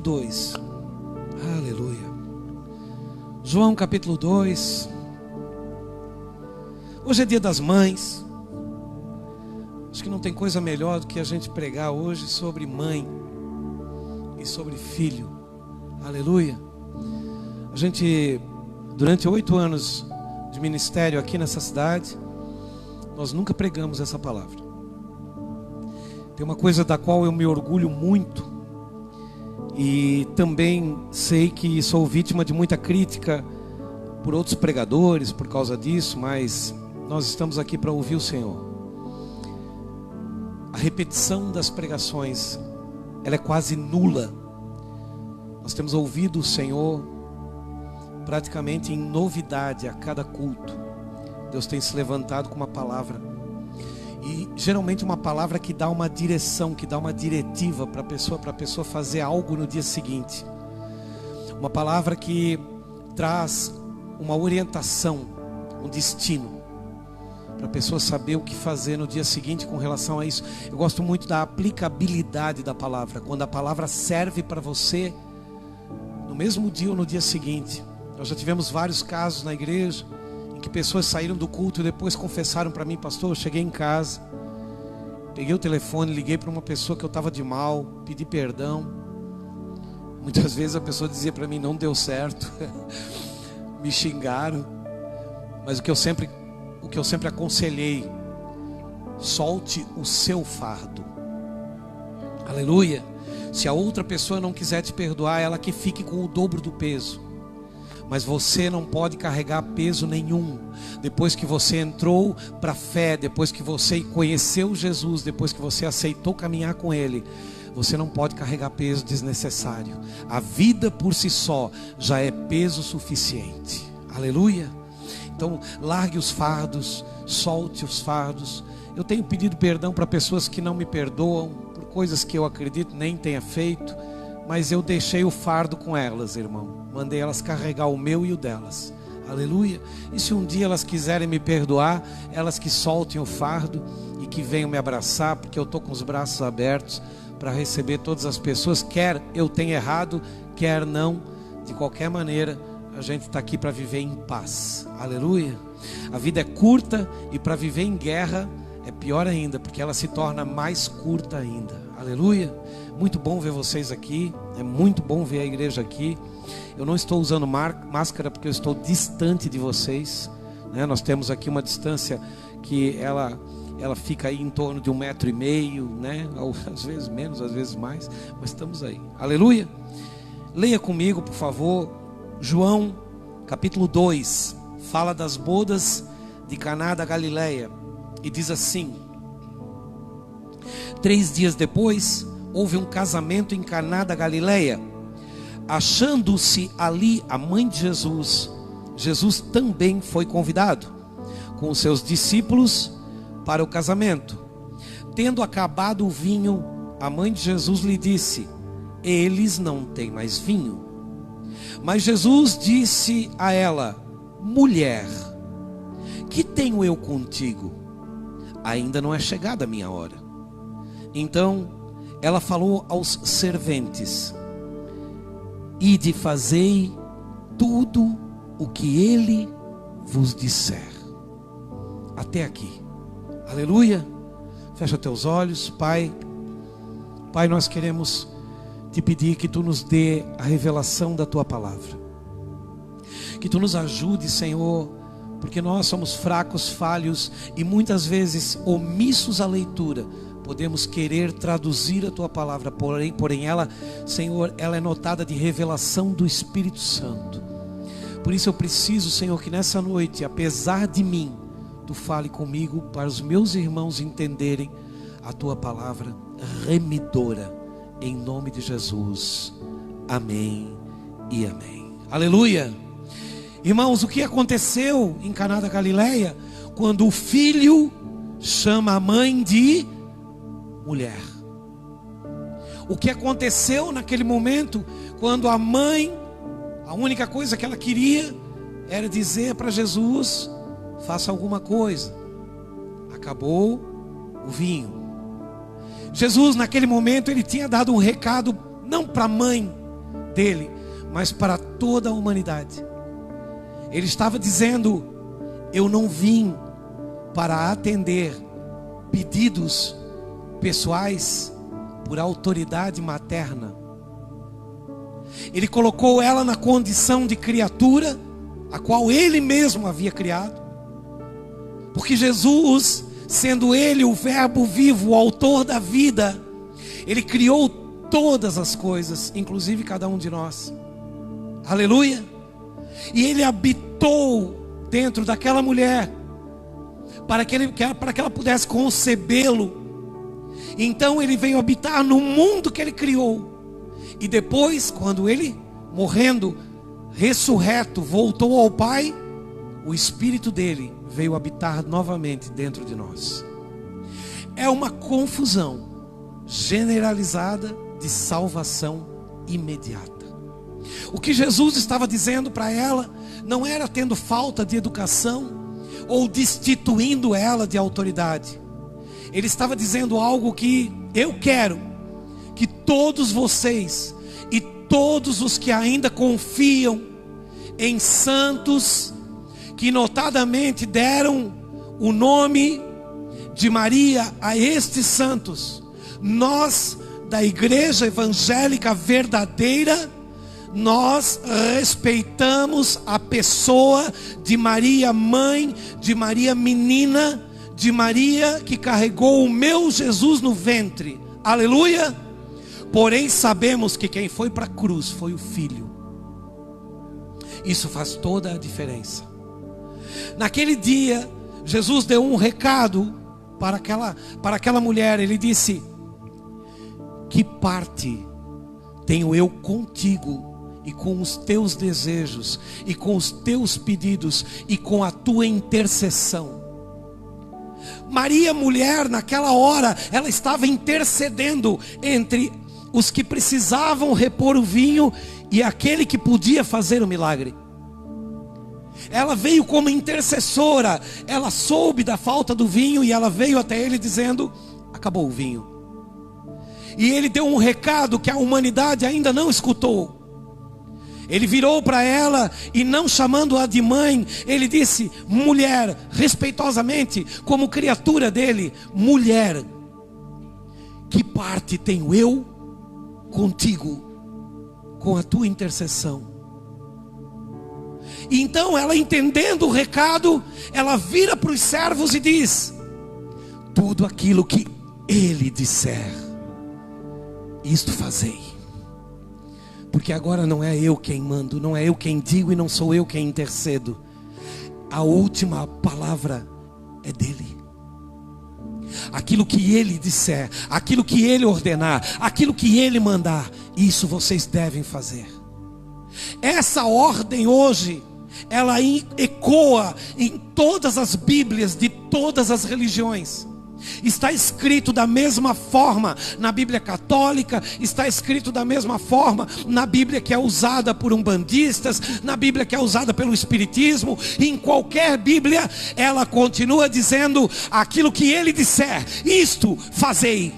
2. Aleluia. João capítulo 2. Hoje é dia das mães. Acho que não tem coisa melhor do que a gente pregar hoje sobre mãe e sobre filho. Aleluia. A gente, durante 8 anos de ministério aqui nessa cidade, nós nunca pregamos essa palavra. Tem uma coisa da qual eu me orgulho muito, e também sei que sou vítima de muita crítica por outros pregadores por causa disso, mas nós estamos aqui para ouvir o Senhor. A repetição das pregações, ela é quase nula. Nós temos ouvido o Senhor praticamente em novidade a cada culto. Deus tem se levantado com uma palavra, e geralmente uma palavra que dá uma direção, que dá uma diretiva para a pessoa fazer algo no dia seguinte. Uma palavra que traz uma orientação, um destino, para a pessoa saber o que fazer no dia seguinte com relação a isso. Eu gosto muito da aplicabilidade da palavra, quando a palavra serve para você no mesmo dia ou no dia seguinte. Nós já tivemos vários casos na igreja em que pessoas saíram do culto e depois confessaram para mim: pastor, eu cheguei em casa, peguei o telefone, liguei para uma pessoa que eu estava de mal, pedi perdão. Muitas vezes a pessoa dizia para mim: não deu certo, me xingaram. Mas o que eu sempre aconselhei: solte o seu fardo. Aleluia. Se a outra pessoa não quiser te perdoar, ela que fique com o dobro do peso. Mas você não pode carregar peso nenhum. Depois que você entrou para a fé, depois que você conheceu Jesus, depois que você aceitou caminhar com Ele, você não pode carregar peso desnecessário. A vida por si só já é peso suficiente. Aleluia. Então largue os fardos, solte os fardos. Eu tenho pedido perdão para pessoas que não me perdoam por coisas que eu acredito nem tenha feito, mas eu deixei o fardo com elas, irmão. Mandei elas carregar o meu e o delas. Aleluia. E se um dia elas quiserem me perdoar, elas que soltem o fardo e que venham me abraçar, porque eu estou com os braços abertos para receber todas as pessoas, quer eu tenha errado, quer não. De qualquer maneira, a gente está aqui para viver em paz. Aleluia. A vida é curta, e para viver em guerra é pior ainda, porque ela se torna mais curta ainda. Aleluia. Muito bom ver vocês aqui. É muito bom ver a igreja aqui. Eu não estou usando máscara porque eu estou distante de vocês, né? Nós temos aqui uma distância que ela fica aí em torno de 1,5 metro, né? Às vezes menos, às vezes mais, mas estamos aí. Aleluia. Leia comigo, por favor, João capítulo 2. Fala das bodas de Caná da Galileia e diz assim: 3 dias depois houve um casamento em Caná da Galileia. Achando-se ali a mãe de Jesus, Jesus também foi convidado com os seus discípulos para o casamento. Tendo acabado o vinho, a mãe de Jesus lhe disse: eles não têm mais vinho. Mas Jesus disse a ela: mulher, que tenho eu contigo? Ainda não é chegada a minha hora. Então ela falou aos serventes: ide fazei tudo o que ele vos disser. Até aqui. Aleluia. Fecha teus olhos. Pai, nós queremos te pedir que tu nos dê a revelação da tua palavra, que tu nos ajude, Senhor, porque nós somos fracos, falhos e muitas vezes omissos à leitura. Podemos querer traduzir a tua palavra, porém ela, Senhor, ela é notada de revelação do Espírito Santo. Por isso eu preciso, Senhor, que nessa noite, apesar de mim, tu fale comigo para os meus irmãos entenderem a tua palavra remidora, em nome de Jesus. Amém e amém. Aleluia. Irmãos, o que aconteceu em Caná da Galileia quando o filho chama a mãe de mulher? O que aconteceu naquele momento quando a mãe, a única coisa que ela queria era dizer para Jesus: faça alguma coisa. Acabou o vinho. Jesus naquele momento ele tinha dado um recado não para a mãe, dele, mas para toda a humanidade. Ele estava dizendo: eu não vim para atender pedidos pessoais por autoridade materna. Ele colocou ela na condição de criatura, a qual ele mesmo havia criado. Porque Jesus, sendo ele o verbo vivo, o autor da vida, ele criou todas as coisas, inclusive cada um de nós. Aleluia! E ele habitou dentro daquela mulher, para que ela pudesse concebê-lo. Então ele veio habitar no mundo que ele criou. E depois, quando ele, morrendo, ressurreto, voltou ao Pai, o Espírito dele veio habitar novamente dentro de nós. É uma confusão generalizada de salvação imediata. O que Jesus estava dizendo para ela não era tendo falta de educação ou destituindo ela de autoridade. Ele estava dizendo algo que eu quero que todos vocês e todos os que ainda confiam em santos, que notadamente deram o nome de Maria a estes santos, nós da Igreja Evangélica Verdadeira, nós respeitamos a pessoa de Maria mãe, de Maria menina, de Maria que carregou o meu Jesus no ventre. Aleluia! Porém sabemos que quem foi para a cruz foi o Filho. Isso faz toda a diferença. Naquele dia, Jesus deu um recado para aquela mulher. Ele disse: que parte tenho eu contigo, e com os teus desejos, e com os teus pedidos, e com a tua intercessão? Maria, mulher, naquela hora, ela estava intercedendo entre os que precisavam repor o vinho e aquele que podia fazer o milagre. Ela veio como intercessora. Ela soube da falta do vinho e ela veio até ele dizendo: acabou o vinho. E ele deu um recado que a humanidade ainda não escutou. Ele virou para ela e, não chamando-a de mãe, ele disse: mulher, respeitosamente, como criatura dele: mulher, que parte tenho eu contigo, com a tua intercessão? E então ela, entendendo o recado, ela vira para os servos e diz: tudo aquilo que ele disser, isto fazei. Porque agora não é eu quem mando, não é eu quem digo e não sou eu quem intercedo. A última palavra é dele. Aquilo que ele disser, aquilo que ele ordenar, aquilo que ele mandar, isso vocês devem fazer. Essa ordem hoje, ela ecoa em todas as Bíblias de todas as religiões. Está escrito da mesma forma na Bíblia católica, está escrito da mesma forma na Bíblia que é usada por umbandistas, na Bíblia que é usada pelo Espiritismo. Em qualquer Bíblia, ela continua dizendo: aquilo que ele disser, isto fazei.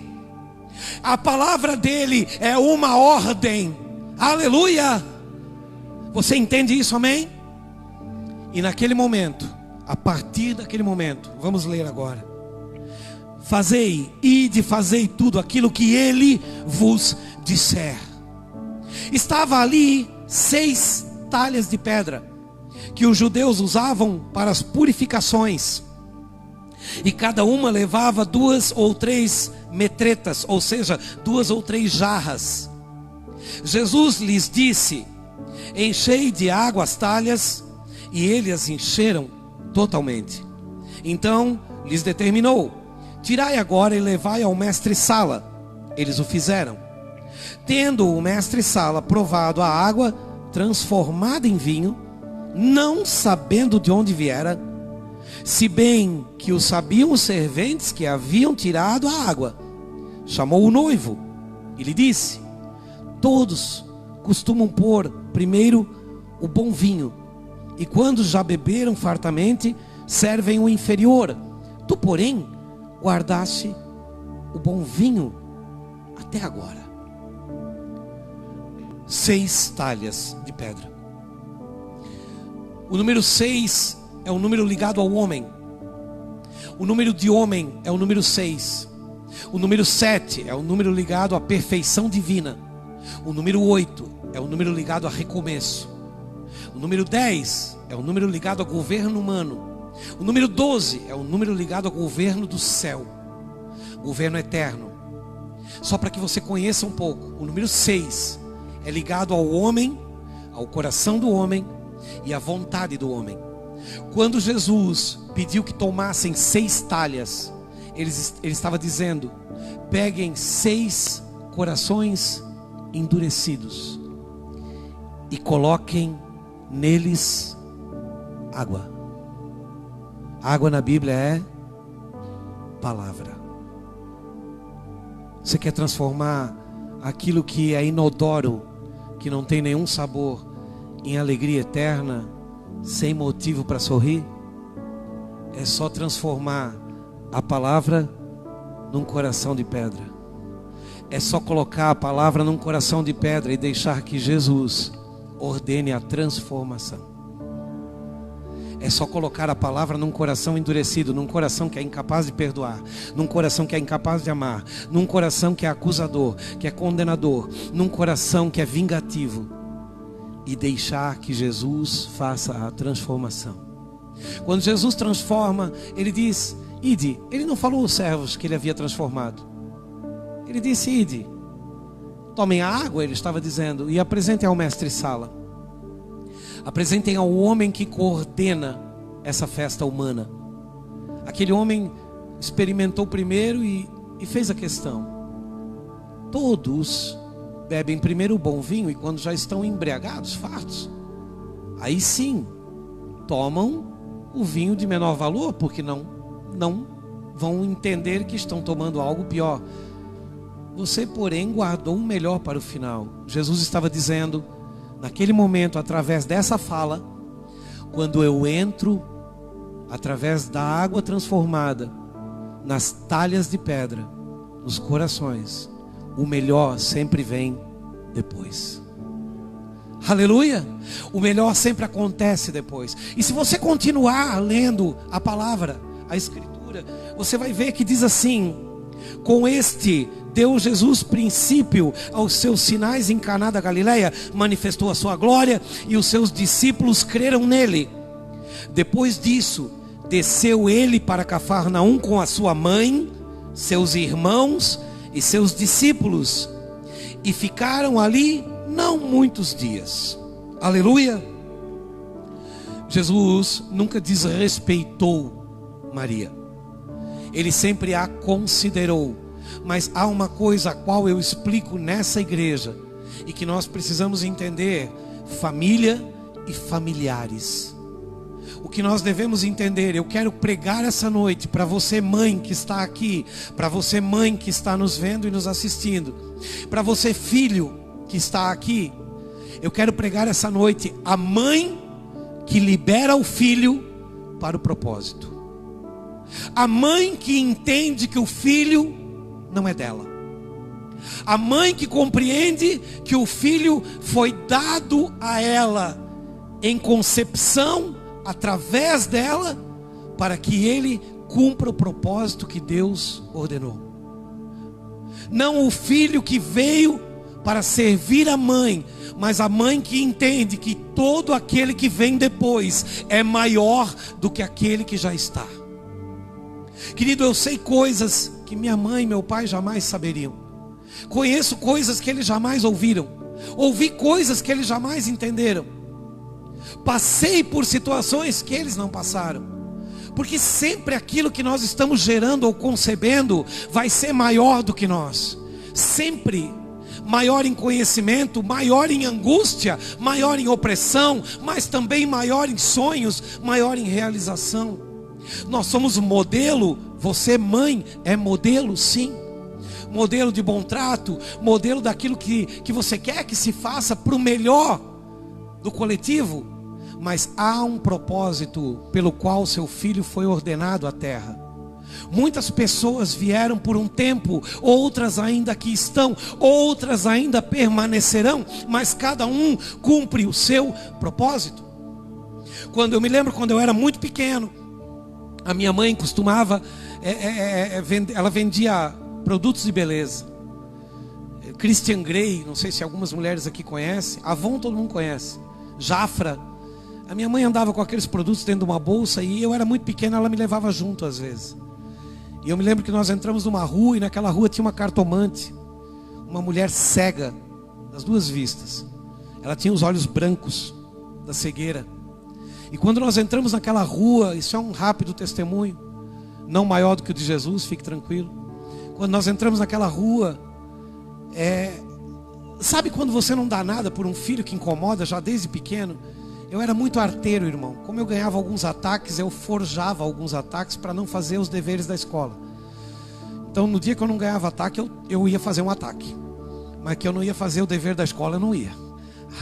A palavra dele é uma ordem. Aleluia! Você entende isso, amém? E naquele momento, a partir daquele momento, vamos ler agora: fazei, ide, fazei tudo aquilo que ele vos disser. Estava ali 6 talhas de pedra, que os judeus usavam para as purificações, e cada uma levava 2 ou 3 metretas, ou seja, 2 ou 3 jarras. Jesus lhes disse: enchei de água as talhas, e eles as encheram totalmente. Então lhes determinou: tirai agora e levai ao mestre-sala. Eles o fizeram. Tendo o mestre-sala provado a água transformada em vinho, não sabendo de onde viera, se bem que o sabiam os serventes que haviam tirado a água, chamou o noivo e lhe disse: todos costumam pôr primeiro o bom vinho, e quando já beberam fartamente, servem o inferior. Tu, porém, guardaste o bom vinho até agora. 6 talhas de pedra. O número 6 é o número ligado ao homem. O número de homem é o número 6. O número 7 é o número ligado à perfeição divina. O número 8 é o número ligado a recomeço. O número 10 é o número ligado ao governo humano. O número 12 é o número ligado ao governo do céu, governo eterno. Só para que você conheça um pouco, o número 6 é ligado ao homem, ao coração do homem e à vontade do homem. Quando Jesus pediu que tomassem 6 talhas, ele estava dizendo: peguem 6 corações endurecidos e coloquem neles água. Água na Bíblia é palavra. Você quer transformar aquilo que é inodoro, que não tem nenhum sabor, em alegria eterna, sem motivo para sorrir? É só transformar a palavra num coração de pedra. É só colocar a palavra num coração de pedra e deixar que Jesus ordene a transformação. É só colocar a palavra num coração endurecido, num coração que é incapaz de perdoar, num coração que é incapaz de amar, num coração que é acusador, que é condenador, num coração que é vingativo, e deixar que Jesus faça a transformação. Quando Jesus transforma, ele diz: ide. Ele não falou aos servos que ele havia transformado. Ele disse: ide, tomem a água, ele estava dizendo, e apresentem ao mestre-sala. Apresentem ao homem que coordena essa festa humana. Aquele homem experimentou primeiro e fez a questão. Todos bebem primeiro o bom vinho, e quando já estão embriagados, fartos, aí sim tomam o vinho de menor valor, porque não vão entender que estão tomando algo pior. Você, porém, guardou o melhor para o final. Jesus estava dizendo, naquele momento, através dessa fala: quando eu entro, através da água transformada, nas talhas de pedra, nos corações, o melhor sempre vem depois. Aleluia! O melhor sempre acontece depois. E se você continuar lendo a palavra, a Escritura, você vai ver que diz assim: com este deu Jesus princípio aos seus sinais em Caná da Galileia, manifestou a sua glória e os seus discípulos creram nele. Depois disso, desceu ele para Cafarnaum com a sua mãe, seus irmãos e seus discípulos, e ficaram ali não muitos dias. Aleluia! Jesus nunca desrespeitou Maria. Ele sempre a considerou. Mas há uma coisa a qual eu explico nessa igreja e que nós precisamos entender: família e familiares. O que nós devemos entender, eu quero pregar essa noite para você, mãe que está aqui, para você, mãe que está nos vendo e nos assistindo, para você, filho que está aqui. Eu quero pregar essa noite a mãe que libera o filho para o propósito. A mãe que entende que o filho não é dela. A mãe que compreende que o filho foi dado a ela em concepção, através dela, para que ele cumpra o propósito que Deus ordenou. Não o filho que veio para servir a mãe, mas a mãe que entende que todo aquele que vem depois é maior do que aquele que já está. Querido, eu sei coisas que minha mãe e meu pai jamais saberiam. Conheço coisas que eles jamais ouviram. Ouvi coisas que eles jamais entenderam. Passei por situações que eles não passaram. Porque sempre aquilo que nós estamos gerando ou concebendo vai ser maior do que nós. Sempre maior em conhecimento, maior em angústia, maior em opressão, mas também maior em sonhos, maior em realização. Nós somos modelo. Você, mãe, é modelo, sim. Modelo de bom trato, modelo daquilo que você quer que se faça para o melhor do coletivo. Mas há um propósito pelo qual seu filho foi ordenado à terra. Muitas pessoas vieram por um tempo, outras ainda aqui estão, outras ainda permanecerão, mas cada um cumpre o seu propósito. Eu me lembro quando eu era muito pequeno, a minha mãe costumava, ela vendia produtos de beleza. Christian Grey, não sei se algumas mulheres aqui conhecem. Avon todo mundo conhece. Jafra. A minha mãe andava com aqueles produtos dentro de uma bolsa e eu era muito pequeno, ela me levava junto às vezes. E eu me lembro que nós entramos numa rua e naquela rua tinha uma cartomante, uma mulher cega das duas vistas. Ela tinha os olhos brancos da cegueira. E quando nós entramos naquela rua, isso é um rápido testemunho, não maior do que o de Jesus, fique tranquilo. Quando nós entramos naquela rua, sabe quando você não dá nada por um filho que incomoda já desde pequeno? Eu era muito arteiro, irmão. Como eu ganhava alguns ataques, eu forjava alguns ataques para não fazer os deveres da escola. Então no dia que eu não ganhava ataque, eu ia fazer um ataque. Mas que eu não ia fazer o dever da escola, eu não ia.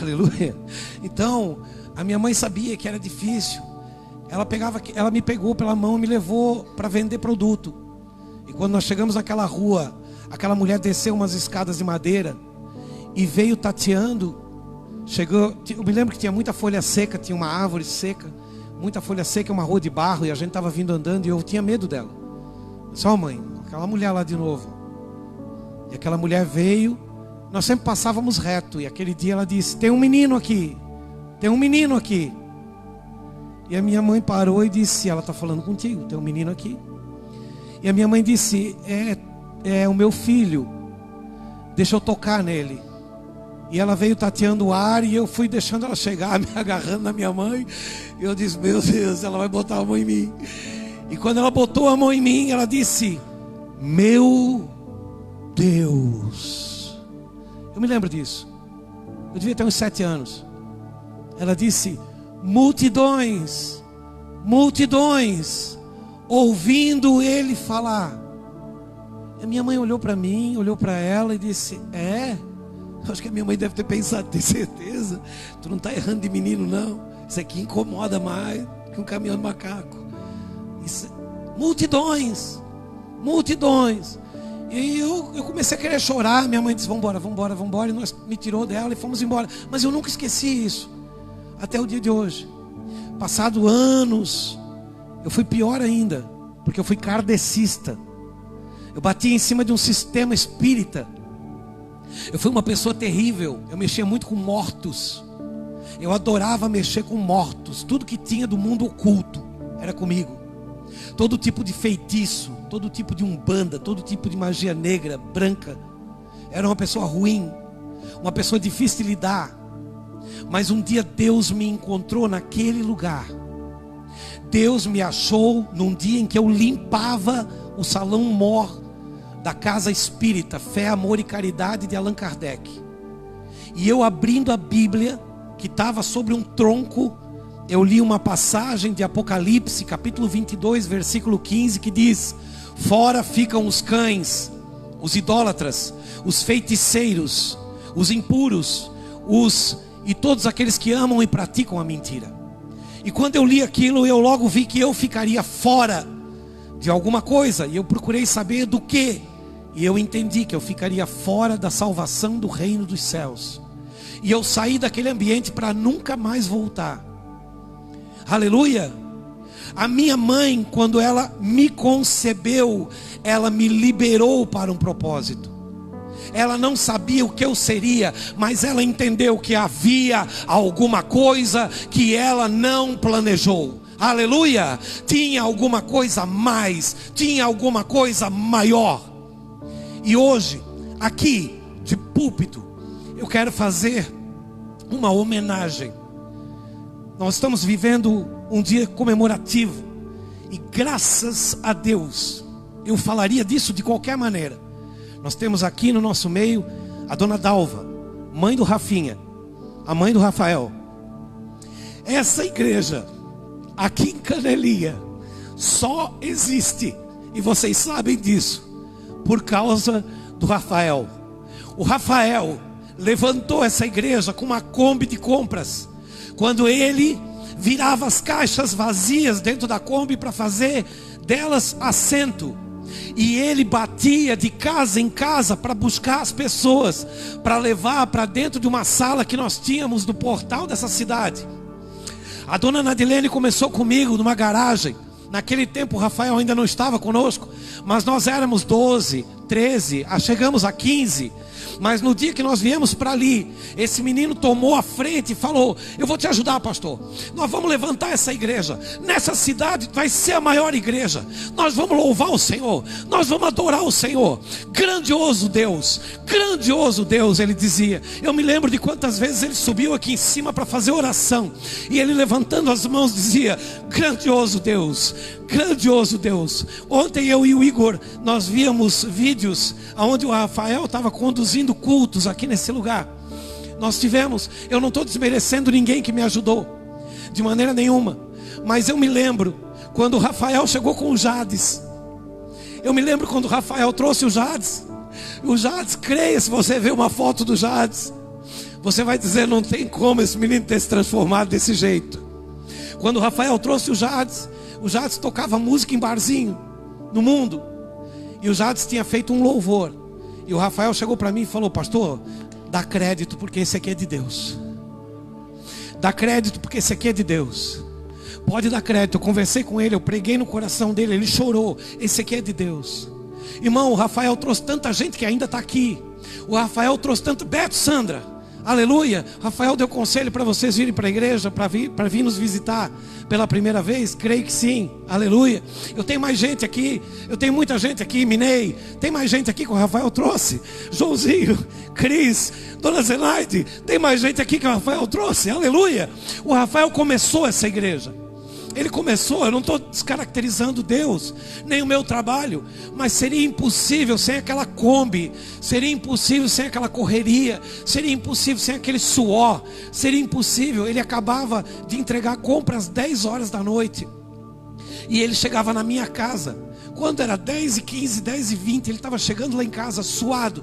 Aleluia. Então a minha mãe sabia que era difícil. Ela me pegou pela mão e me levou para vender produto. E quando nós chegamos naquela rua, aquela mulher desceu umas escadas de madeira e veio tateando. Chegou, eu me lembro que tinha muita folha seca, tinha uma árvore seca, muita folha seca, uma rua de barro, e a gente estava vindo andando e eu tinha medo dela. Só mãe, aquela mulher lá de novo. E aquela mulher veio, nós sempre passávamos reto, e aquele dia ela disse: tem um menino aqui, tem um menino aqui. E a minha mãe parou e disse: ela está falando contigo, tem um menino aqui. E a minha mãe disse: é o meu filho, deixa eu tocar nele. E ela veio tateando o ar e eu fui deixando ela chegar, me agarrando na minha mãe. E eu disse: meu Deus, ela vai botar a mão em mim. E quando ela botou a mão em mim, ela disse: meu Deus. Eu me lembro disso. Eu devia ter uns 7 anos. Ela disse: multidões, multidões, ouvindo ele falar. E a minha mãe olhou para mim, olhou para ela e disse: acho que a minha mãe deve ter pensado: tem certeza? Tu não está errando de menino não. Isso aqui incomoda mais que um caminhão de macaco. Multidões, multidões. E eu comecei a querer chorar. Minha mãe disse: vambora, vambora, vambora. E nós me tirou dela e fomos embora. Mas eu nunca esqueci isso, até o dia de hoje. Passado anos, eu fui pior ainda, porque eu fui kardecista. Eu bati em cima de um sistema espírita. Eu fui uma pessoa terrível. Eu mexia muito com mortos. Eu adorava mexer com mortos. Tudo que tinha do mundo oculto era comigo. Todo tipo de feitiço, todo tipo de umbanda, todo tipo de magia negra, branca. Era uma pessoa ruim, uma pessoa difícil de lidar. Mas um dia Deus me encontrou naquele lugar. Deus me achou num dia em que eu limpava o salão mor da Casa Espírita, Fé, Amor e Caridade de Allan Kardec. E eu, abrindo a Bíblia, que estava sobre um tronco, eu li uma passagem de Apocalipse, capítulo 22, versículo 15, que diz: fora ficam os cães, os idólatras, os feiticeiros, os impuros, e todos aqueles que amam e praticam a mentira. E quando eu li aquilo, eu logo vi que eu ficaria fora de alguma coisa, e eu procurei saber do que. E eu entendi que eu ficaria fora da salvação do reino dos céus. E eu saí daquele ambiente para nunca mais voltar. Aleluia. A minha mãe, quando ela me concebeu, ela me liberou para um propósito. Ela não sabia o que eu seria, mas ela entendeu que havia alguma coisa que ela não planejou. Aleluia. Tinha alguma coisa a mais, tinha alguma coisa maior. E hoje, aqui, de púlpito, eu quero fazer uma homenagem. Nós estamos vivendo um dia comemorativo. E graças a Deus, eu falaria disso de qualquer maneira. Nós temos aqui no nosso meio a dona Dalva, mãe do Rafinha, a mãe do Rafael. Essa igreja, aqui em Canelinha, só existe, e vocês sabem disso, por causa do Rafael. O Rafael levantou essa igreja com uma Kombi de compras. Quando ele virava as caixas vazias dentro da Kombi para fazer delas assento. E ele batia de casa em casa para buscar as pessoas, para levar para dentro de uma sala que nós tínhamos no portal dessa cidade. A dona Nadilene começou comigo numa garagem. Naquele tempo o Rafael ainda não estava conosco, mas nós éramos 12, 13, chegamos a 15. Mas no dia que nós viemos para ali, esse menino tomou a frente e falou: eu vou te ajudar, pastor. Nós vamos levantar essa igreja. Nessa cidade vai ser a maior igreja. Nós vamos louvar o Senhor. Nós vamos adorar o Senhor. Grandioso Deus, ele dizia. Eu me lembro de quantas vezes ele subiu aqui em cima para fazer oração. E ele levantando as mãos dizia: grandioso Deus. Grandioso Deus. Ontem eu e o Igor, nós víamos vídeos onde o Rafael estava conduzindo cultos aqui nesse lugar. Nós tivemos, eu não estou desmerecendo ninguém que me ajudou, de maneira nenhuma. Mas eu me lembro quando o Rafael chegou com o Jades. Eu me lembro quando o Rafael trouxe o Jades. O Jades, creia, se você ver uma foto do Jades, você vai dizer: não tem como esse menino ter se transformado desse jeito. Quando o Rafael trouxe o Jades tocava música em barzinho no mundo. E o Jades tinha feito um louvor. E o Rafael chegou para mim e falou: pastor, dá crédito porque esse aqui é de Deus. Dá crédito porque esse aqui é de Deus. Pode dar crédito. Eu conversei com ele, eu preguei no coração dele, ele chorou. Esse aqui é de Deus. Irmão, o Rafael trouxe tanta gente que ainda está aqui. O Rafael trouxe tanto. Beto, Sandra, aleluia. Rafael deu conselho para vocês virem para a igreja, para vir nos visitar pela primeira vez. Creio que sim, aleluia. Eu tenho mais gente aqui, eu tenho muita gente aqui, Minei. Tem mais gente aqui que o Rafael trouxe. Joãozinho, Cris, Dona Zenaide. Tem mais gente aqui que o Rafael trouxe, aleluia. O Rafael começou essa igreja. Ele começou, eu não estou descaracterizando Deus, nem o meu trabalho, mas seria impossível sem aquela Kombi, seria impossível sem aquela correria, seria impossível sem aquele suor, seria impossível. Ele acabava de entregar compras às 10 horas da noite, e ele chegava na minha casa, quando era 10h15, 10h20, ele estava chegando lá em casa suado.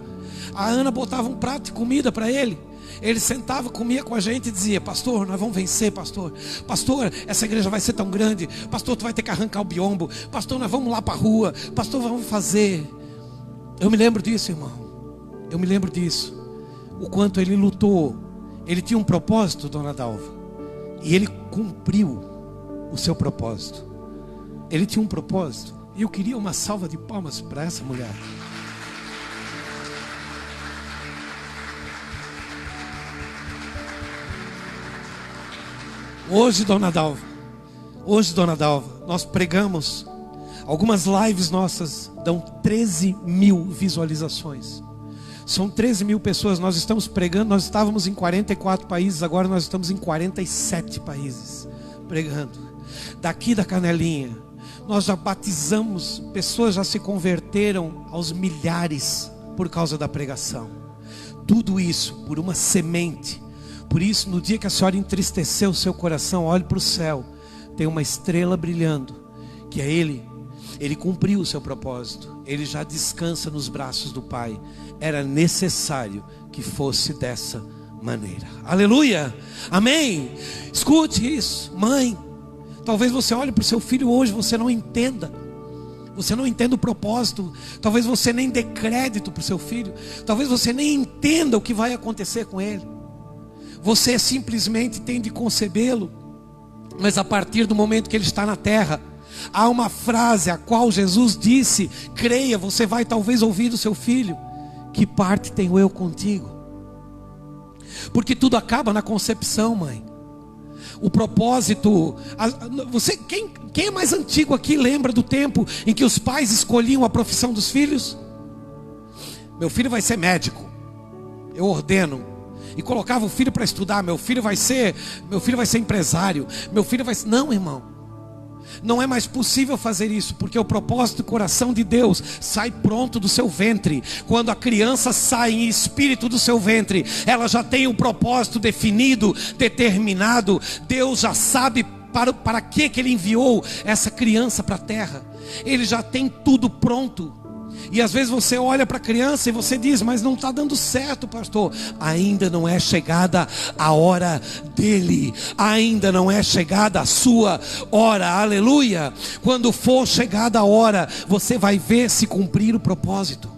A Ana botava um prato de comida para ele. Ele sentava, comia com a gente e dizia: pastor, nós vamos vencer, pastor. Pastor, essa igreja vai ser tão grande. Pastor, tu vai ter que arrancar o biombo. Pastor, nós vamos lá para a rua. Pastor, vamos fazer. Eu me lembro disso, irmão. Eu me lembro disso. O quanto ele lutou. Ele tinha um propósito, dona Dalva. E ele cumpriu o seu propósito. Ele tinha um propósito. E eu queria uma salva de palmas para essa mulher. Hoje, dona Dalva, nós pregamos. Algumas lives nossas dão 13 mil visualizações. São 13 mil pessoas. Nós estamos pregando. Nós estávamos em 44 países. Agora nós estamos em 47 países pregando. Daqui da Canelinha, nós já batizamos. Pessoas já se converteram aos milhares por causa da pregação. Tudo isso por uma semente. Por isso, no dia que a senhora entristeceu o seu coração, olhe para o céu. Tem uma estrela brilhando, que é Ele. Ele cumpriu o seu propósito. Ele já descansa nos braços do Pai. Era necessário que fosse dessa maneira. Aleluia, amém. Escute isso, mãe. Talvez você olhe para o seu filho hoje, você não entenda. Você não entenda o propósito. Talvez você nem dê crédito para o seu filho. Talvez você nem entenda o que vai acontecer com ele. Você simplesmente tem de concebê-lo. Mas a partir do momento que ele está na terra, há uma frase a qual Jesus disse: creia, você vai talvez ouvir do seu filho: que parte tenho eu contigo? Porque tudo acaba na concepção, mãe. O propósito, quem é mais antigo aqui lembra do tempo em que os pais escolhiam a profissão dos filhos? Meu filho vai ser médico, eu ordeno. E colocava o filho para estudar. Meu filho vai ser empresário. Meu filho vai ser... Não, irmão. Não é mais possível fazer isso, porque o propósito do coração de Deus sai pronto do seu ventre. Quando a criança sai em espírito do seu ventre, ela já tem um propósito definido, determinado. Deus já sabe para que Ele enviou essa criança para a terra. Ele já tem tudo pronto. E às vezes você olha para a criança e você diz: mas não está dando certo, pastor. Ainda não é chegada a hora dele. Ainda não é chegada a sua hora. Aleluia. Quando for chegada a hora, você vai ver se cumprir o propósito.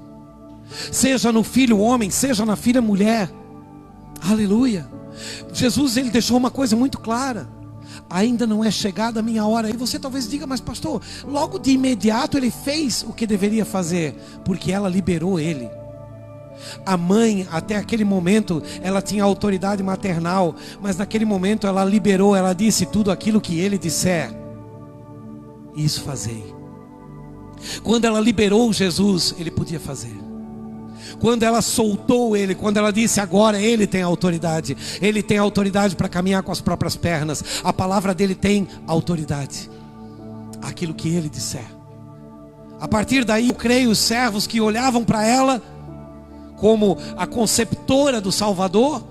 Seja no filho homem, seja na filha mulher. Aleluia. Jesus, ele deixou uma coisa muito clara: ainda não é chegada a minha hora. E você talvez diga: mas pastor, logo de imediato ele fez o que deveria fazer, porque ela liberou ele. A mãe, até aquele momento, ela tinha autoridade maternal, mas naquele momento ela liberou, ela disse: tudo aquilo que ele disser, isso fazei. Quando ela liberou Jesus, ele podia fazer. Quando ela soltou ele, quando ela disse: agora ele tem autoridade. Ele tem autoridade para caminhar com as próprias pernas. A palavra dele tem autoridade. Aquilo que ele disser. A partir daí, eu creio, os servos que olhavam para ela como a conceptora do Salvador,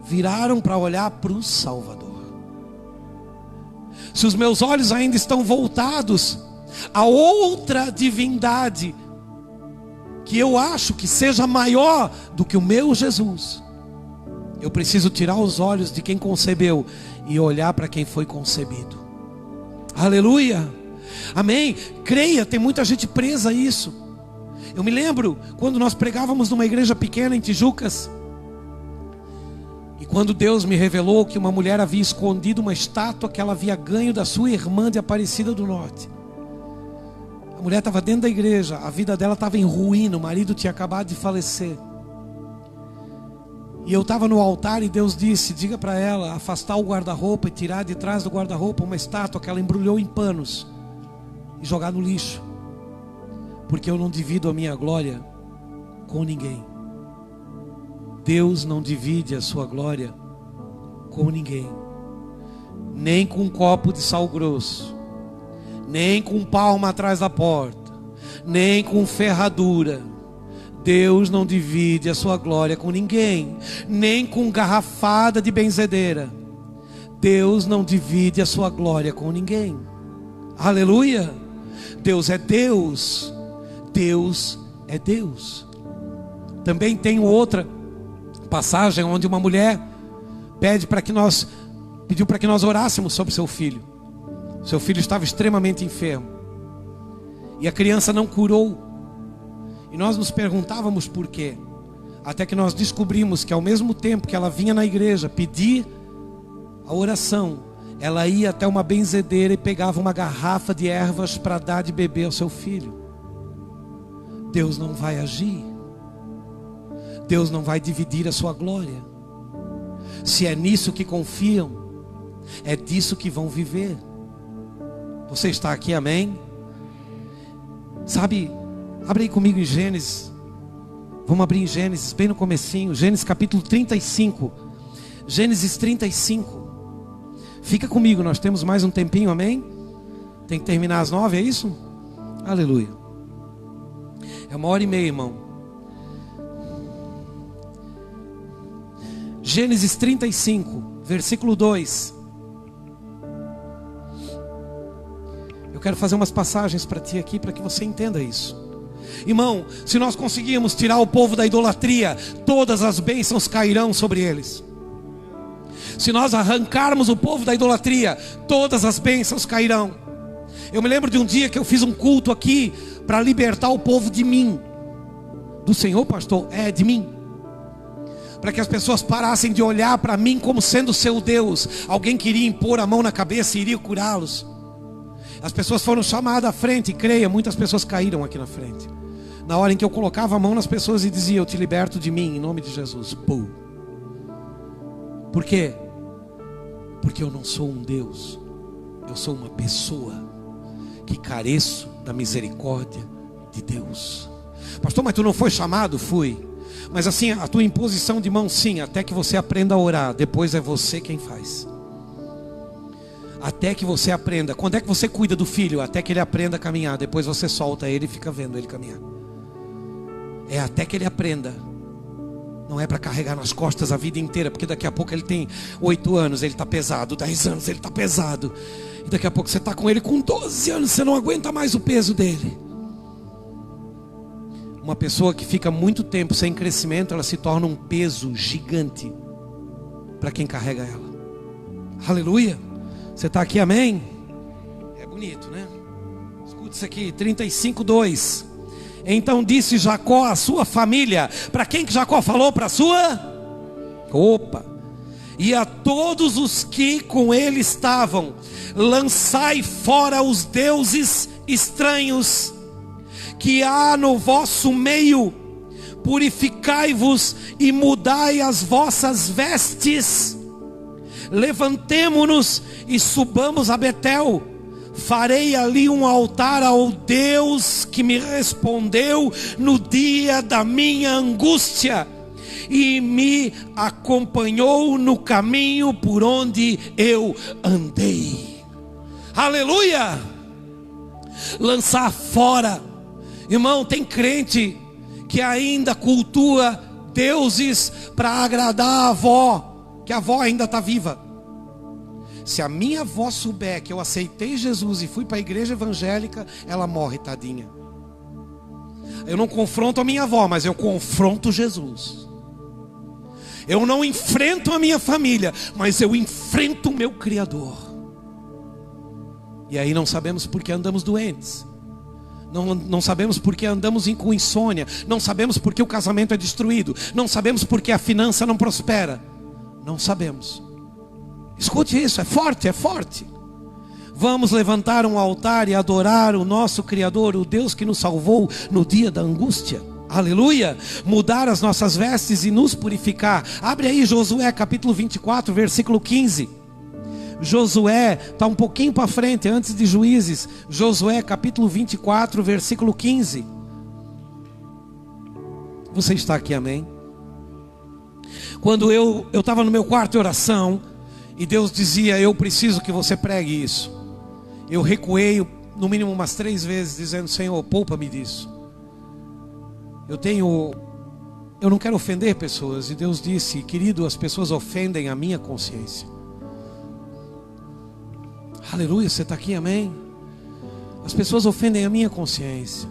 viraram para olhar para o Salvador. Se os meus olhos ainda estão voltados a outra divindade, que eu acho que seja maior do que o meu Jesus, eu preciso tirar os olhos de quem concebeu e olhar para quem foi concebido. Aleluia, amém. Creia, tem muita gente presa a isso. Eu me lembro quando nós pregávamos numa igreja pequena em Tijucas, e quando Deus me revelou que uma mulher havia escondido uma estátua que ela havia ganho da sua irmã de Aparecida do Norte. A mulher estava dentro da igreja, a vida dela estava em ruína, o marido tinha acabado de falecer. E eu estava no altar e Deus disse: diga para ela afastar o guarda-roupa e tirar de trás do guarda-roupa uma estátua que ela embrulhou em panos e jogar no lixo, porque eu não divido a minha glória com ninguém. Deus não divide a sua glória com ninguém, nem com um copo de sal grosso, nem com palma atrás da porta, nem com ferradura. Deus não divide a sua glória com ninguém, nem com garrafada de benzedeira. Deus não divide a sua glória com ninguém. Aleluia. Deus é Deus. Deus é Deus. Também tem outra passagem onde uma mulher pediu para que nós orássemos sobre seu filho. Seu filho estava extremamente enfermo e a criança não curou. E nós nos perguntávamos por quê. Até que nós descobrimos que ao mesmo tempo que ela vinha na igreja pedir a oração, ela ia até uma benzedeira e pegava uma garrafa de ervas para dar de beber ao seu filho. Deus não vai agir. Deus não vai dividir a sua glória. Se é nisso que confiam, é disso que vão viver. Você está aqui, amém? Sabe, abre aí comigo em Gênesis. Vamos abrir em Gênesis, bem no comecinho. Gênesis capítulo 35. Gênesis 35. Fica comigo, nós temos mais um tempinho, amém? Tem que terminar às 9, é isso? Aleluia. É 1h30, irmão. Gênesis 35, versículo 2. Eu quero fazer umas passagens para ti aqui, para que você entenda isso. Irmão, se nós conseguirmos tirar o povo da idolatria, todas as bênçãos cairão sobre eles. Se nós arrancarmos o povo da idolatria, todas as bênçãos cairão. Eu me lembro de um dia que eu fiz um culto aqui para libertar o povo de mim. Do Senhor, pastor? É, de mim. Para que as pessoas parassem de olhar para mim como sendo seu Deus. Alguém queria impor a mão na cabeça e iria curá-los. As pessoas foram chamadas à frente, e creia, muitas pessoas caíram aqui na frente. Na hora em que eu colocava a mão nas pessoas e dizia: eu te liberto de mim, em nome de Jesus. Pum. Por quê? Porque eu não sou um Deus. Eu sou uma pessoa que careço da misericórdia de Deus. Pastor, mas tu não foi chamado? Fui. Mas assim, a tua imposição de mão, sim, até que você aprenda a orar. Depois é você quem faz. Até que você aprenda. Quando é que você cuida do filho? Até que ele aprenda a caminhar. Depois você solta ele e fica vendo ele caminhar. É até que ele aprenda. Não é para carregar nas costas a vida inteira, porque daqui a pouco ele tem 8 anos, ele está pesado. 10 anos, ele está pesado. E daqui a pouco você está com ele com 12 anos, você não aguenta mais o peso dele. Uma pessoa que fica muito tempo sem crescimento, ela se torna um peso gigante para quem carrega ela. Aleluia. Você está aqui, amém? É bonito, né? Escuta isso aqui, 35:2. Então disse Jacó à sua família. Para quem que Jacó falou? Para a sua? Opa. E a todos os que com ele estavam: lançai fora os deuses estranhos que há no vosso meio, purificai-vos e mudai as vossas vestes. Levantemo-nos e subamos a Betel. Farei ali um altar ao Deus que me respondeu no dia da minha angústia e me acompanhou no caminho por onde eu andei. Aleluia! Lançar fora. Irmão, tem crente que ainda cultua deuses para agradar a avó, que a avó ainda está viva. Se a minha avó souber que eu aceitei Jesus e fui para a igreja evangélica, ela morre, tadinha. Eu não confronto a minha avó, mas eu confronto Jesus. Eu não enfrento a minha família, mas eu enfrento o meu Criador. E aí não sabemos por que andamos doentes. Não sabemos porque andamos com insônia. Não sabemos porque o casamento é destruído. Não sabemos porque a finança não prospera. Não sabemos. Escute isso, é forte, é forte. Vamos levantar um altar e adorar o nosso Criador, o Deus que nos salvou no dia da angústia. Aleluia. Mudar as nossas vestes e nos purificar. Abre aí Josué capítulo 24, versículo 15. Josué, está um pouquinho para frente, antes de Juízes. Josué capítulo 24, versículo 15. Você está aqui, amém? Quando eu estava no meu quarto de oração, e Deus dizia: eu preciso que você pregue isso. Eu recuei no mínimo umas 3 vezes, dizendo: Senhor, poupa-me disso. Eu não quero ofender pessoas. E Deus disse: querido, as pessoas ofendem a minha consciência. Aleluia, você está aqui, amém? As pessoas ofendem a minha consciência.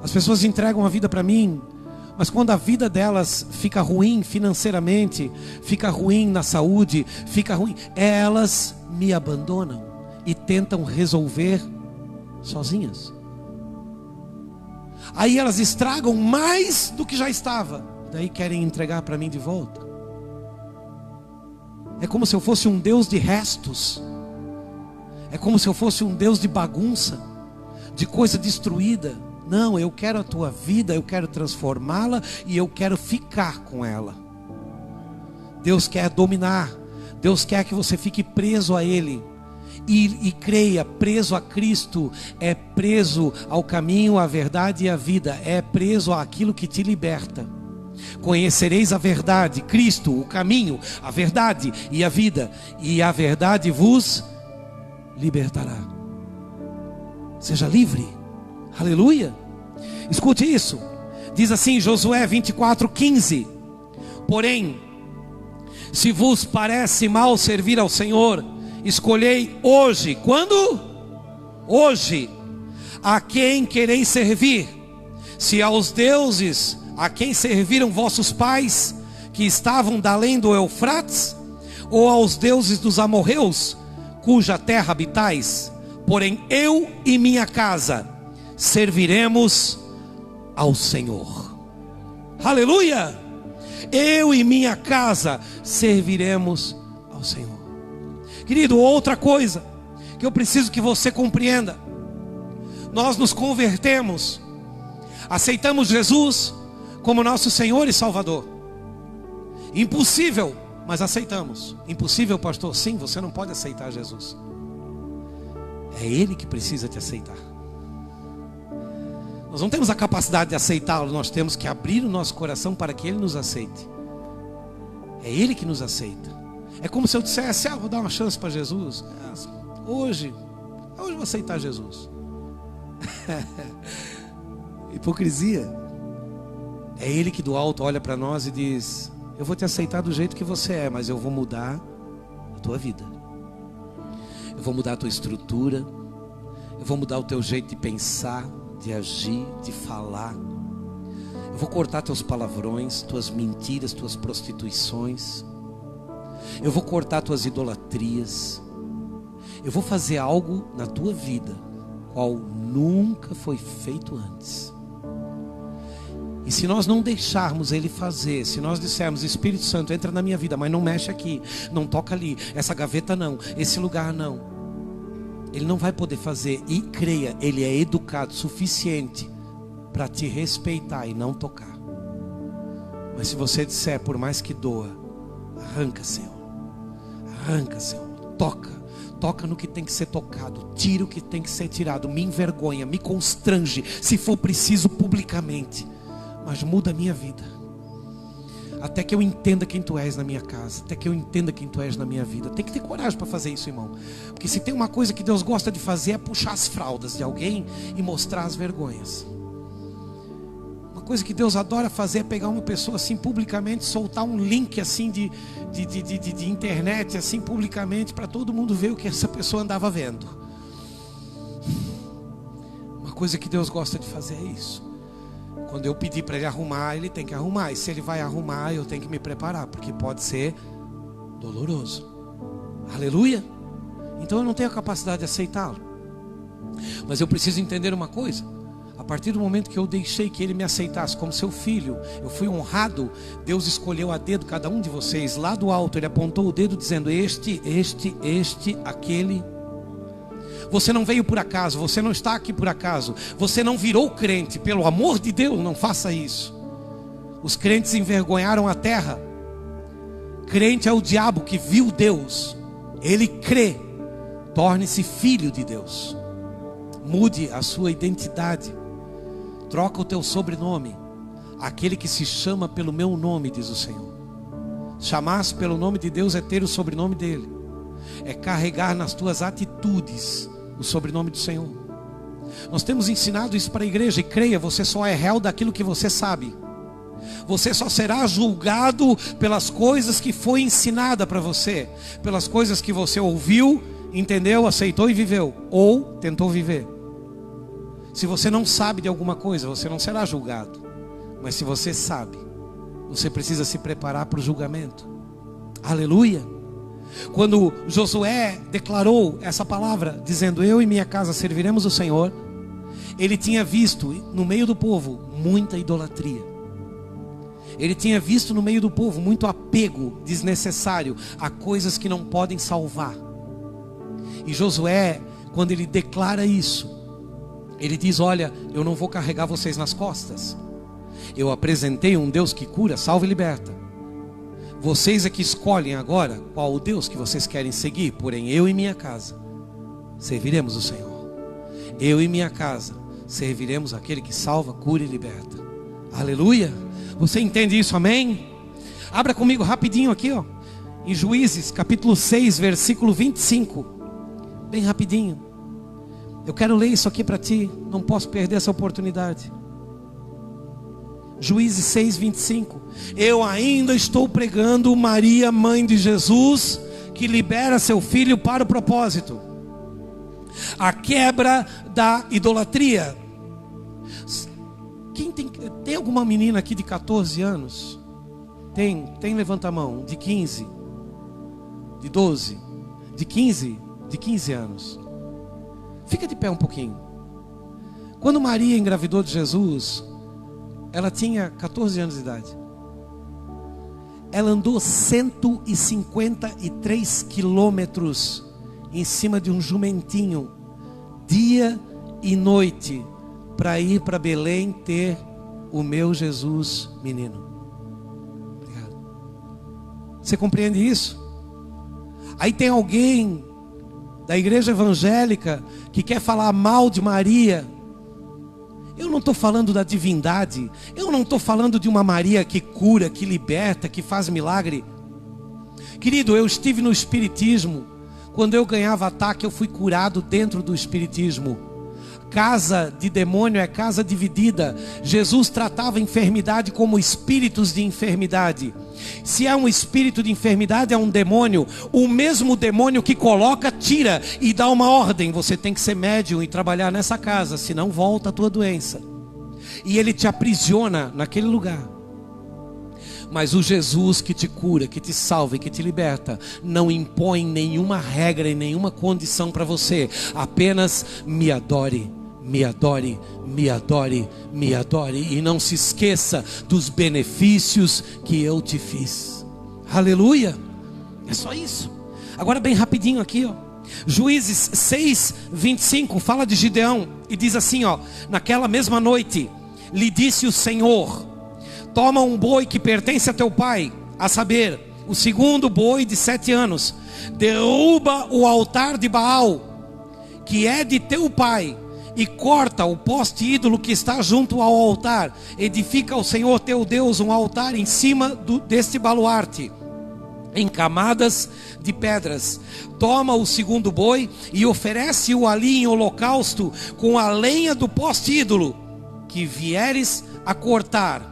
As pessoas entregam a vida para mim, mas quando a vida delas fica ruim financeiramente, fica ruim na saúde, fica ruim, elas me abandonam e tentam resolver sozinhas. Aí elas estragam mais do que já estava, daí querem entregar para mim de volta. É como se eu fosse um Deus de restos. É como se eu fosse um Deus de bagunça, de coisa destruída. Não, eu quero a tua vida, eu quero transformá-la e eu quero ficar com ela. Deus quer dominar. Deus quer que você fique preso a Ele. E creia, preso a Cristo é preso ao caminho, à verdade e à vida. É preso àquilo que te liberta. Conhecereis a verdade, Cristo, o caminho, a verdade e a vida. E a verdade vos libertará. Seja livre. Aleluia. Escute isso. Diz assim Josué 24:15. Porém, se vos parece mal servir ao Senhor, escolhei hoje. Quando? Hoje. A quem quereis servir? Se aos deuses a quem serviram vossos pais, que estavam da além do Eufrates, ou aos deuses dos amorreus, cuja terra habitais? Porém eu e minha casa serviremos ao Senhor. Aleluia. Eu e minha casa serviremos ao Senhor. Querido, outra coisa que eu preciso que você compreenda: nós nos convertemos, aceitamos Jesus como nosso Senhor e Salvador. Impossível, mas aceitamos. Impossível, pastor? Sim, você não pode aceitar Jesus. É Ele que precisa te aceitar. Nós não temos a capacidade de aceitá-lo, nós temos que abrir o nosso coração para que Ele nos aceite. É Ele que nos aceita. É como se eu dissesse: vou dar uma chance para Jesus. Hoje eu vou aceitar Jesus. Hipocrisia. É Ele que do alto olha para nós e diz: eu vou te aceitar do jeito que você é, mas eu vou mudar a tua vida. Eu vou mudar a tua estrutura. Eu vou mudar o teu jeito de pensar, de agir, de falar. vou cortar teus palavrões, tuas mentiras, tuas prostituições. Eu vou cortar tuas idolatrias. Eu vou fazer algo na tua vida qual nunca foi feito antes. E se nós não deixarmos Ele fazer, se nós dissermos: Espírito Santo, entra na minha vida, mas não mexe aqui, não toca ali, essa gaveta não, esse lugar não, Ele não vai poder fazer. E creia, Ele é educado o suficiente para te respeitar e não tocar. Mas se você disser, por mais que doa, arranca, Senhor, toca no que tem que ser tocado, tira o que tem que ser tirado, me envergonha, me constrange, se for preciso publicamente, mas muda a minha vida, até que eu entenda quem Tu és na minha casa, até que eu entenda quem Tu és na minha vida. Tem que ter coragem para fazer isso, irmão, porque se tem uma coisa que Deus gosta de fazer, é puxar as fraldas de alguém e mostrar as vergonhas. Uma coisa que Deus adora fazer é pegar uma pessoa assim publicamente, soltar um link assim de internet assim publicamente, para todo mundo ver o que essa pessoa andava vendo. Uma coisa que Deus gosta de fazer é isso. Quando eu pedir para Ele arrumar, Ele tem que arrumar. E se Ele vai arrumar, eu tenho que me preparar, porque pode ser doloroso. Aleluia. Então eu não tenho a capacidade de aceitá-lo, mas eu preciso entender uma coisa: a partir do momento que eu deixei que Ele me aceitasse como seu filho, eu fui honrado. Deus escolheu a dedo cada um de vocês. Lá do alto Ele apontou o dedo dizendo: este, aquele. Você não veio por acaso, você não está aqui por acaso, você não virou crente, pelo amor de Deus, não faça isso. Os crentes envergonharam a terra. Crente é o diabo que viu Deus, ele crê, torne-se filho de Deus. Mude a sua identidade, troca o teu sobrenome. Aquele que se chama pelo meu nome, diz o Senhor. Chamar-se pelo nome de Deus é ter o sobrenome dele, é carregar nas tuas atitudes o sobrenome do Senhor. Nós temos ensinado isso para a igreja. E creia, você só é réu daquilo que você sabe. Você só será julgado pelas coisas que foi ensinada para você, pelas coisas que você ouviu, entendeu, aceitou e viveu, ou tentou viver. Se você não sabe de alguma coisa, você não será julgado. Mas se você sabe, você precisa se preparar para o julgamento. Aleluia. Quando Josué declarou essa palavra, dizendo: eu e minha casa serviremos o Senhor, ele tinha visto no meio do povo muita idolatria. Ele tinha visto no meio do povo muito apego desnecessário a coisas que não podem salvar. E Josué, quando ele declara isso, ele diz: olha, eu não vou carregar vocês nas costas. Eu apresentei um Deus que cura, salva e liberta. Vocês é que escolhem agora qual o Deus que vocês querem seguir. Porém eu e minha casa serviremos o Senhor. Eu e minha casa serviremos aquele que salva, cura e liberta. Aleluia. Você entende isso, amém? Abra comigo rapidinho aqui, ó, em Juízes capítulo 6, versículo 25. Bem rapidinho. Eu quero ler isso aqui para ti, não posso perder essa oportunidade. Juízes 6, 25. Eu ainda estou pregando Maria, mãe de Jesus, que libera seu filho para o propósito. A quebra da idolatria. Quem tem alguma menina aqui de 14 anos? Tem, levanta a mão. De 15, de 12, de 15 anos. Fica de pé um pouquinho. Quando Maria engravidou de Jesus, ela tinha 14 anos de idade. Ela andou 153 quilômetros em cima de um jumentinho, dia e noite, para ir para Belém ter o meu Jesus menino. Obrigado. Você compreende isso? Aí tem alguém da igreja evangélica que quer falar mal de Maria. Eu não estou falando da divindade. Eu não estou falando de uma Maria que cura, que liberta, que faz milagre. Querido, eu estive no espiritismo. Quando eu ganhava ataque, eu fui curado dentro do espiritismo. Casa de demônio é casa dividida. Jesus tratava a enfermidade como espíritos de enfermidade. Se é um espírito de enfermidade, é um demônio. O mesmo demônio que coloca, tira e dá uma ordem: você tem que ser médium e trabalhar nessa casa, senão volta a tua doença. e ele te aprisiona naquele lugar. Mas o Jesus que te cura, que te salva e que te liberta, não impõe nenhuma regra e nenhuma condição para você. Apenas me adore, me adore, me adore, me adore. E não se esqueça dos benefícios que eu te fiz. Aleluia. É só isso. Agora bem rapidinho aqui, ó. Juízes 6:25 fala de Gideão e diz assim, ó: naquela mesma noite lhe disse o Senhor: toma um boi que pertence a teu pai, a saber, o segundo boi de 7 anos, derruba o altar de Baal, que é de teu pai, e corta o poste ídolo que está junto ao altar. Edifica ao Senhor teu Deus um altar em cima deste baluarte, em camadas de pedras. Toma o segundo boi e oferece-o ali em holocausto com a lenha do poste ídolo que vieres a cortar.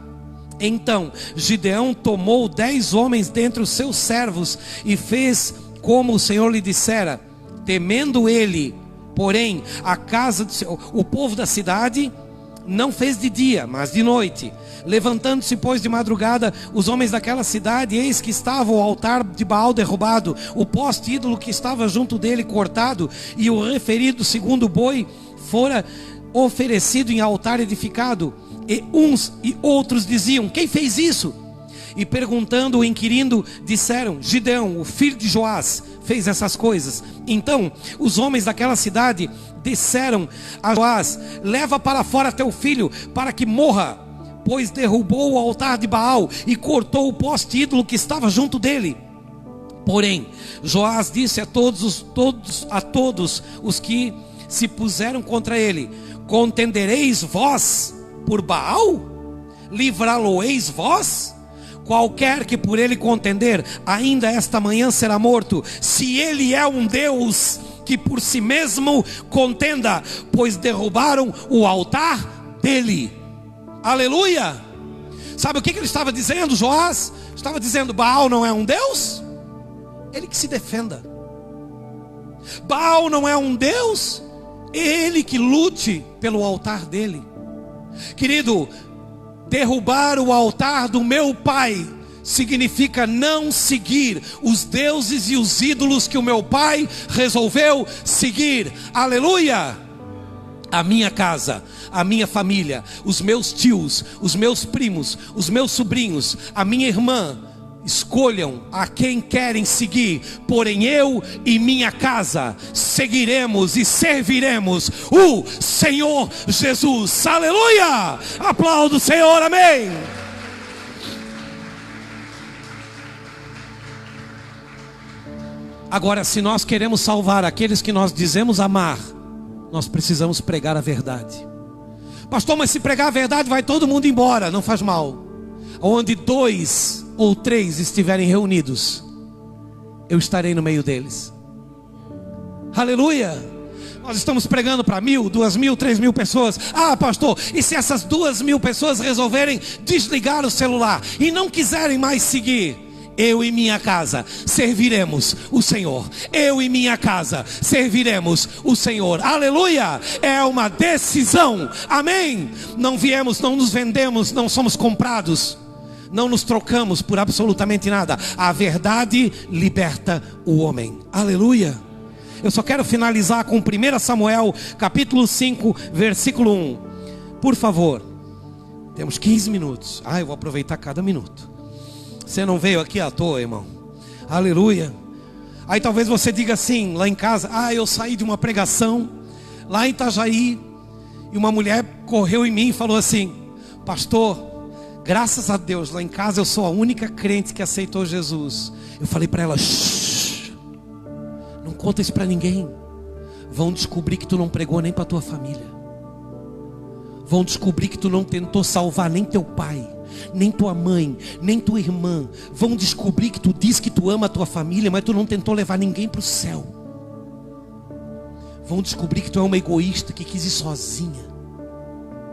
Então Gideão tomou 10 homens dentre os seus servos e fez como o Senhor lhe dissera, temendo ele. Porém o povo da cidade não fez de dia, mas de noite. Levantando-se, pois, de madrugada, os homens daquela cidade, eis que estava o altar de Baal derrubado, o poste ídolo que estava junto dele cortado, e o referido segundo boi fora oferecido em altar edificado. E uns e outros diziam: quem fez isso? E perguntando ou inquirindo, disseram: Gideão, o filho de Joás, fez essas coisas. Então os homens daquela cidade disseram a Joás: leva para fora teu filho, para que morra, pois derrubou o altar de Baal e cortou o poste ídolo que estava junto dele. Porém Joás disse a todos os que se puseram contra ele: contendereis vós por Baal? Livrá-lo-eis vós? Qualquer que por ele contender, ainda esta manhã será morto. Se ele é um Deus, que por si mesmo contenda, pois derrubaram o altar dele. Aleluia. Sabe o que ele estava dizendo, Joás? Estava dizendo: Baal não é um Deus? Ele que se defenda. Baal não é um Deus? Ele que lute pelo altar dele. Querido, derrubar o altar do meu pai significa não seguir os deuses e os ídolos que o meu pai resolveu seguir. Aleluia. A minha casa, a minha família, os meus tios, os meus primos, os meus sobrinhos, a minha irmã, escolham a quem querem seguir, porém eu e minha casa seguiremos e serviremos o Senhor Jesus. Aleluia. Aplauda o Senhor, amém. Agora, se nós queremos salvar aqueles que nós dizemos amar, nós precisamos pregar a verdade. Pastor, mas se pregar a verdade vai todo mundo embora. Não faz mal. Onde 2 ou 3 estiverem reunidos, eu estarei no meio deles. Aleluia. Nós estamos pregando para 1.000, 2.000, 3.000 pessoas. Ah, pastor, e se essas 2.000 pessoas resolverem desligar o celular e não quiserem mais seguir? Eu e minha casa serviremos o Senhor. Eu e minha casa serviremos o Senhor. Aleluia. É uma decisão. Amém. Não viemos, não nos vendemos, não somos comprados, não nos trocamos por absolutamente nada. A verdade liberta o homem. Aleluia. Eu só quero finalizar com 1 Samuel capítulo 5 versículo 1. Por favor. Temos 15 minutos. Eu vou aproveitar cada minuto. Você não veio aqui à toa, irmão. Aleluia. Aí talvez você diga assim, lá em casa: eu saí de uma pregação lá em Itajaí, e uma mulher correu em mim e falou assim: pastor, graças a Deus, lá em casa eu sou a única crente que aceitou Jesus. Eu falei para ela: shh, não conta isso para ninguém. Vão descobrir que tu não pregou nem para tua família. Vão descobrir que tu não tentou salvar nem teu pai, nem tua mãe, nem tua irmã. Vão descobrir que tu diz que tu ama a tua família, mas tu não tentou levar ninguém para o céu. Vão descobrir que tu é uma egoísta que quis ir sozinha.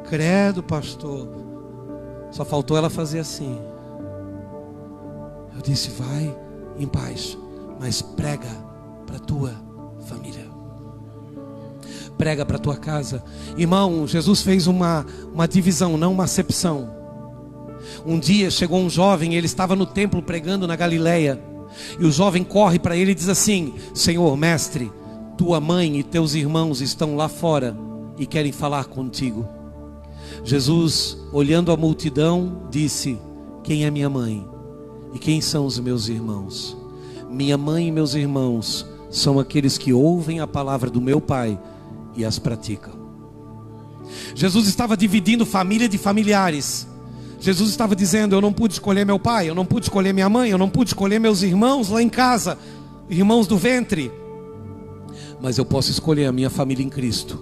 Credo, pastor. Só faltou ela fazer assim. Eu disse: vai em paz, mas prega para tua família. prega para a tua casa. Irmão, Jesus fez uma divisão, não uma acepção. Um dia chegou um jovem, ele estava no templo pregando na Galileia, e o jovem corre para ele e diz assim: Senhor, mestre, tua mãe e teus irmãos estão lá fora e querem falar contigo. Jesus, olhando a multidão, disse: quem é minha mãe? E quem são os meus irmãos? Minha mãe e meus irmãos são aqueles que ouvem a palavra do meu Pai e as praticam. Jesus estava dividindo família de familiares. Jesus estava dizendo: eu não pude escolher meu pai, eu não pude escolher minha mãe, eu não pude escolher meus irmãos lá em casa, irmãos do ventre, mas eu posso escolher a minha família em Cristo.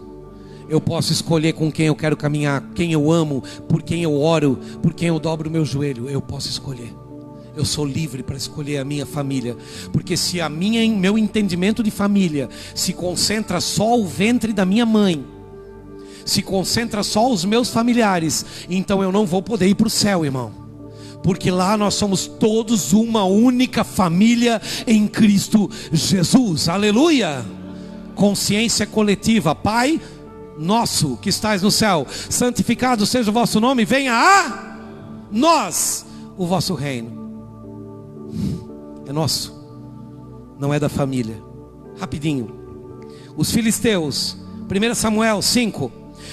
Eu posso escolher com quem eu quero caminhar, quem eu amo, por quem eu oro, por quem eu dobro o meu joelho. Eu posso escolher. Eu sou livre para escolher a minha família. Porque se meu entendimento de família se concentra só o ventre da minha mãe, se concentra só os meus familiares, então eu não vou poder ir para o céu, irmão. Porque lá nós somos todos uma única família em Cristo Jesus. Aleluia! Consciência coletiva. Pai nosso que estás no céu, santificado seja o vosso nome, venha a nós o vosso reino. É nosso, não é da família. Rapidinho. Os filisteus, 1 Samuel 5.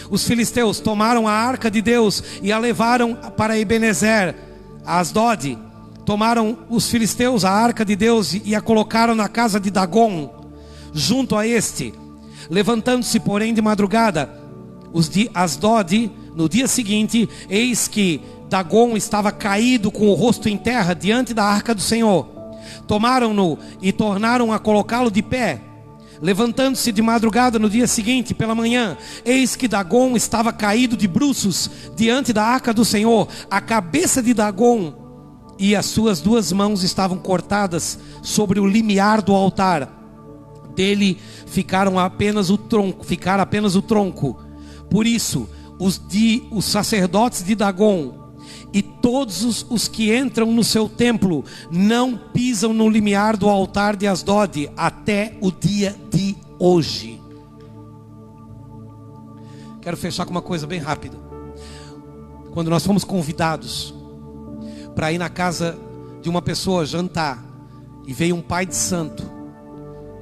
Os filisteus tomaram a arca de Deus e a levaram para Ebenezer, a Asdod. Tomaram os filisteus a arca de Deus e a colocaram na casa de Dagom, junto a este. Levantando-se, porém, de madrugada, os de Asdod, no dia seguinte, eis que Dagom estava caído com o rosto em terra diante da arca do Senhor. Tomaram-no e tornaram a colocá-lo de pé. Levantando-se de madrugada no dia seguinte, pela manhã, eis que Dagom estava caído de bruços diante da arca do Senhor. A cabeça de Dagom e as suas 2 mãos estavam cortadas sobre o limiar do altar. Dele ficaram apenas o tronco. Por isso, os sacerdotes de Dagom e todos os que entram no seu templo não pisam no limiar do altar de Asdod até o dia de hoje. Quero fechar com uma coisa bem rápida. Quando nós fomos convidados para ir na casa de uma pessoa jantar, e veio um pai de santo,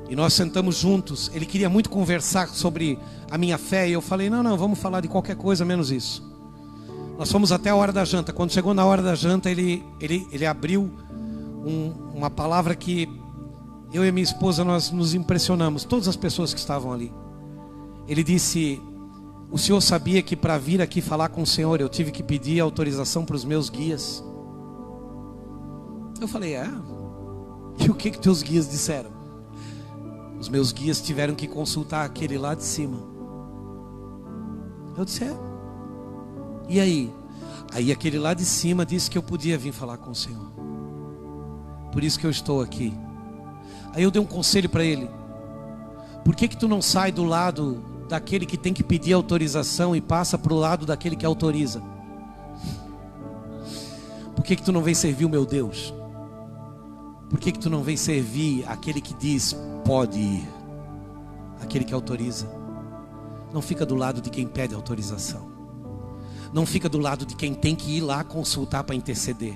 e nós sentamos juntos. Ele queria muito conversar sobre a minha fé, e eu falei: não, vamos falar de qualquer coisa menos isso. Nós fomos até a hora da janta. Quando chegou na hora da janta, ele abriu uma palavra que eu e minha esposa nós nos impressionamos, todas as pessoas que estavam ali. Ele disse: o senhor sabia que para vir aqui falar com o senhor eu tive que pedir autorização para os meus guias? Eu falei: e o que teus guias disseram? Os meus guias tiveram que consultar aquele lá de cima. Eu disse: e aí? Aí aquele lá de cima disse que eu podia vir falar com o Senhor. Por isso que eu estou aqui. Aí eu dei um conselho para ele: por que tu não sai do lado daquele que tem que pedir autorização e passa para o lado daquele que autoriza? Por que tu não vem servir o meu Deus? Por que tu não vem servir aquele que diz pode ir, aquele que autoriza? Não fica do lado de quem pede autorização. Não fica do lado de quem tem que ir lá consultar para interceder.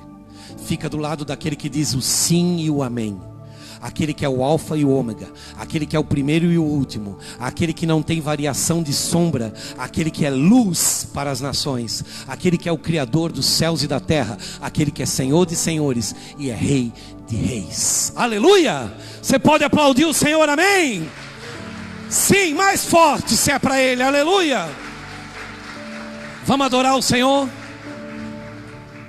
Fica do lado daquele que diz o sim e o amém. Aquele que é o alfa e o ômega. Aquele que é o primeiro e o último. Aquele que não tem variação de sombra. Aquele que é luz para as nações. Aquele que é o criador dos céus e da terra. Aquele que é Senhor de senhores e é Rei de reis. Aleluia! Você pode aplaudir o Senhor, amém? Sim, mais forte se é para Ele, aleluia! Vamos adorar o Senhor?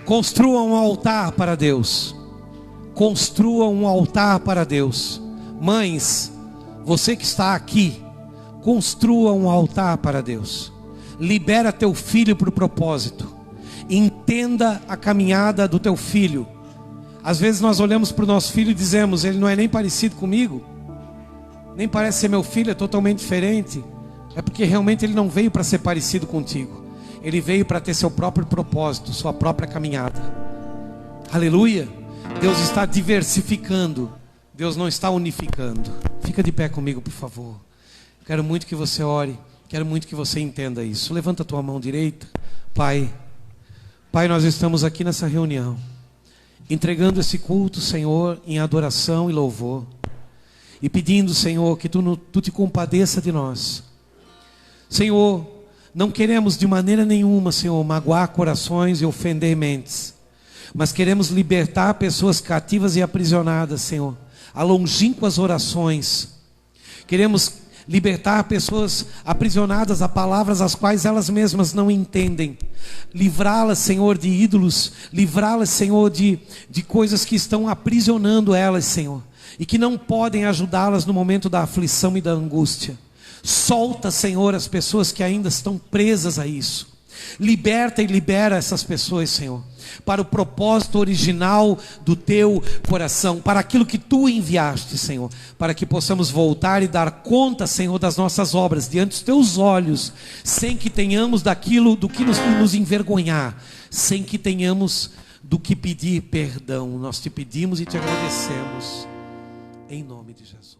Construa um altar para Deus. Construa um altar para Deus. Mães, você que está aqui, construa um altar para Deus. Libera teu filho para o propósito. Entenda a caminhada do teu filho. Às vezes nós olhamos para o nosso filho e dizemos: ele não é nem parecido comigo, nem parece ser meu filho, é totalmente diferente. É porque realmente ele não veio para ser parecido contigo. Ele veio para ter seu próprio propósito, sua própria caminhada. Aleluia. Deus está diversificando. Deus não está unificando. Fica de pé comigo, por favor. Quero muito que você ore. Quero muito que você entenda isso. Levanta a tua mão direita. Pai, nós estamos aqui nessa reunião, entregando esse culto, Senhor, em adoração e louvor. E pedindo, Senhor, que Tu te compadeça de nós. Senhor, não queremos de maneira nenhuma, Senhor, magoar corações e ofender mentes. Mas queremos libertar pessoas cativas e aprisionadas, Senhor, a longínquas orações. Queremos libertar pessoas aprisionadas a palavras as quais elas mesmas não entendem. Livrá-las, Senhor, de ídolos. Livrá-las, Senhor, de coisas que estão aprisionando elas, Senhor, e que não podem ajudá-las no momento da aflição e da angústia. Solta, Senhor, as pessoas que ainda estão presas a isso. Liberta e libera essas pessoas, Senhor, para o propósito original do Teu coração, para aquilo que Tu enviaste, Senhor, para que possamos voltar e dar conta, Senhor, das nossas obras diante dos Teus olhos, sem que tenhamos daquilo do que nos envergonhar, sem que tenhamos do que pedir perdão. Nós Te pedimos e Te agradecemos, em nome de Jesus.